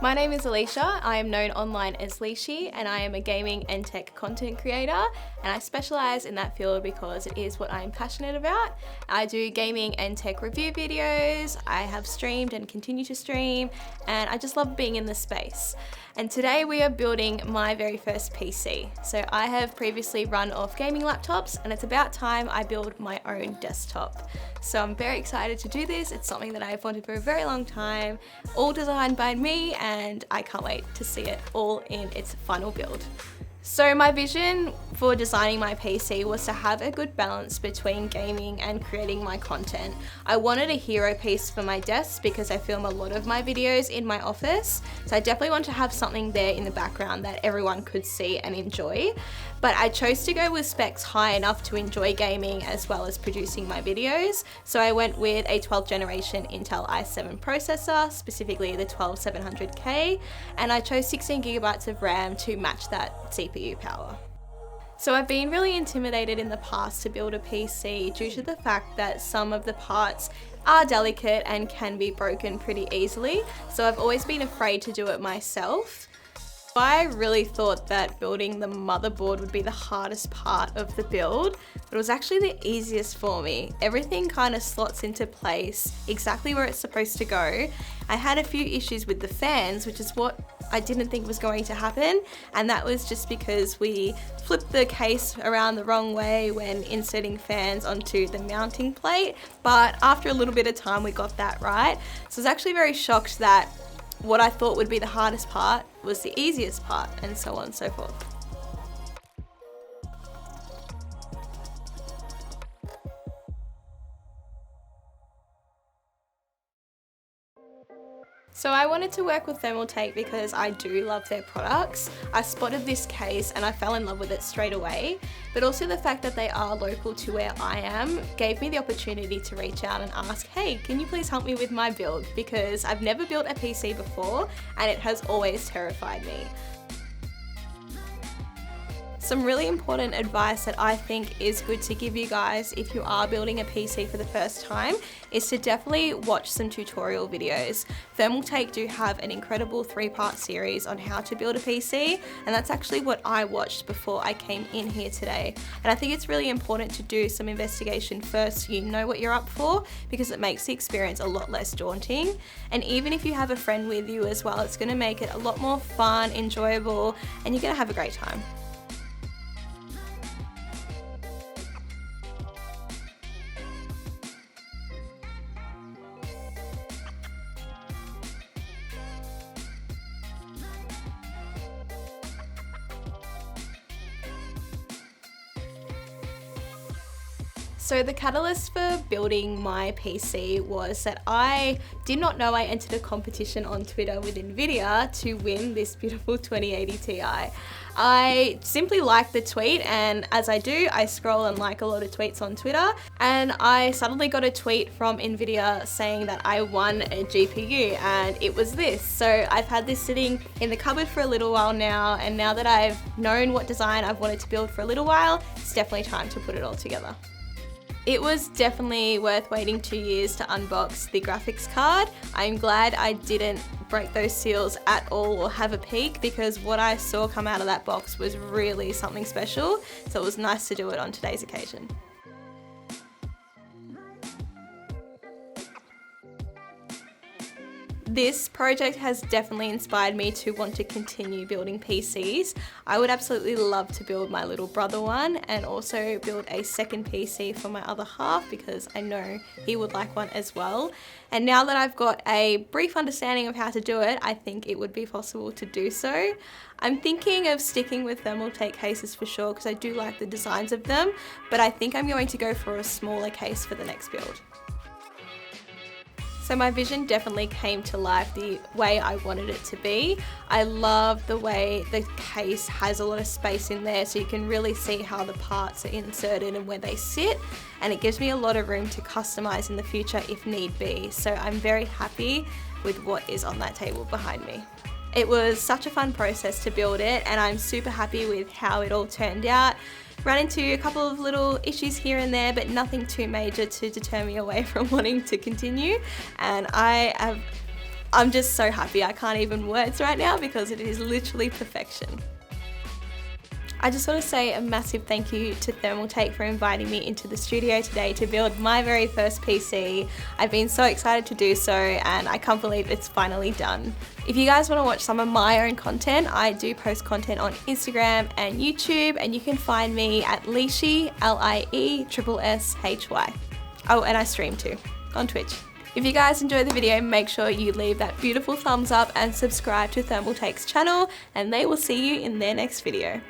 My name is Liessshy. I am known online as Liesshy and I am a gaming and tech content creator, and I specialise in that field because it is what I am passionate about. I do gaming and tech review videos, I have streamed and continue to stream, and I just love being in this space. And today we are building my very first PC. So I have previously run off gaming laptops and it's about time I build my own desktop. So I'm very excited to do this. It's something that I've wanted for a very long time, all designed by me, and I can't wait to see it all in its final build. So my vision for designing my PC was to have a good balance between gaming and creating my content. I wanted a hero piece for my desk because I film a lot of my videos in my office, so I definitely want to have something there in the background that everyone could see and enjoy. But I chose to go with specs high enough to enjoy gaming as well as producing my videos. So I went with a 12th generation Intel i7 processor, specifically the 12700K, and I chose 16GB of RAM to match that CPU power. So I've been really intimidated in the past to build a PC due to the fact that some of the parts are delicate and can be broken pretty easily. So I've always been afraid to do it myself. I really thought that building the motherboard would be the hardest part of the build, but it was actually the easiest for me. Everything kind of slots into place exactly where it's supposed to go. I had a few issues with the fans, which is what I didn't think was going to happen, and that was just because we flipped the case around the wrong way when inserting fans onto the mounting plate, but after a little bit of time we got that right. So I was actually very shocked that what I thought would be the hardest part was the easiest part, and so on and so forth. So I wanted to work with Thermaltake because I do love their products. I spotted this case and I fell in love with it straight away, but also the fact that they are local to where I am gave me the opportunity to reach out and ask, hey, can you please help me with my build? Because I've never built a PC before and it has always terrified me. Some really important advice that I think is good to give you guys if you are building a PC for the first time is to definitely watch some tutorial videos. Thermaltake do have an incredible 3-part series on how to build a PC, and that's actually what I watched before I came in here today. And I think it's really important to do some investigation first so you know what you're up for, because it makes the experience a lot less daunting. And even if you have a friend with you as well, it's going to make it a lot more fun, enjoyable, and you're going to have a great time. So the catalyst for building my PC was that I did not know I entered a competition on Twitter with Nvidia to win this beautiful 2080 Ti. I simply liked the tweet, and as I do, I scroll and like a lot of tweets on Twitter, and I suddenly got a tweet from Nvidia saying that I won a GPU, and it was this. So I've had this sitting in the cupboard for a little while now, and now that I've known what design I've wanted to build for a little while, it's definitely time to put it all together. It was definitely worth waiting 2 years to unbox the graphics card. I'm glad I didn't break those seals at all or have a peek, because what I saw come out of that box was really something special, so it was nice to do it on today's occasion. This project has definitely inspired me to want to continue building PCs. I would absolutely love to build my little brother one, and also build a second PC for my other half because I know he would like one as well. And now that I've got a brief understanding of how to do it, I think it would be possible to do so. I'm thinking of sticking with Thermaltake cases for sure because I do like the designs of them, but I think I'm going to go for a smaller case for the next build. So my vision definitely came to life the way I wanted it to be. I love the way the case has a lot of space in there, so you can really see how the parts are inserted and where they sit, and it gives me a lot of room to customize in the future if need be. So I'm very happy with what is on that table behind me. It was such a fun process to build it, and I'm super happy with how it all turned out. Ran into a couple of little issues here and there, but nothing too major to deter me away from wanting to continue. And I I'm just so happy. I can't even words right now because it is literally perfection. I just want to say a massive thank you to Thermaltake for inviting me into the studio today to build my very first PC. I've been so excited to do so and I can't believe it's finally done. If you guys want to watch some of my own content, I do post content on Instagram and YouTube, and you can find me at Liesshy, Liesshy. Oh, and I stream too on Twitch. If you guys enjoyed the video, make sure you leave that beautiful thumbs up and subscribe to Thermaltake's channel, and they will see you in their next video.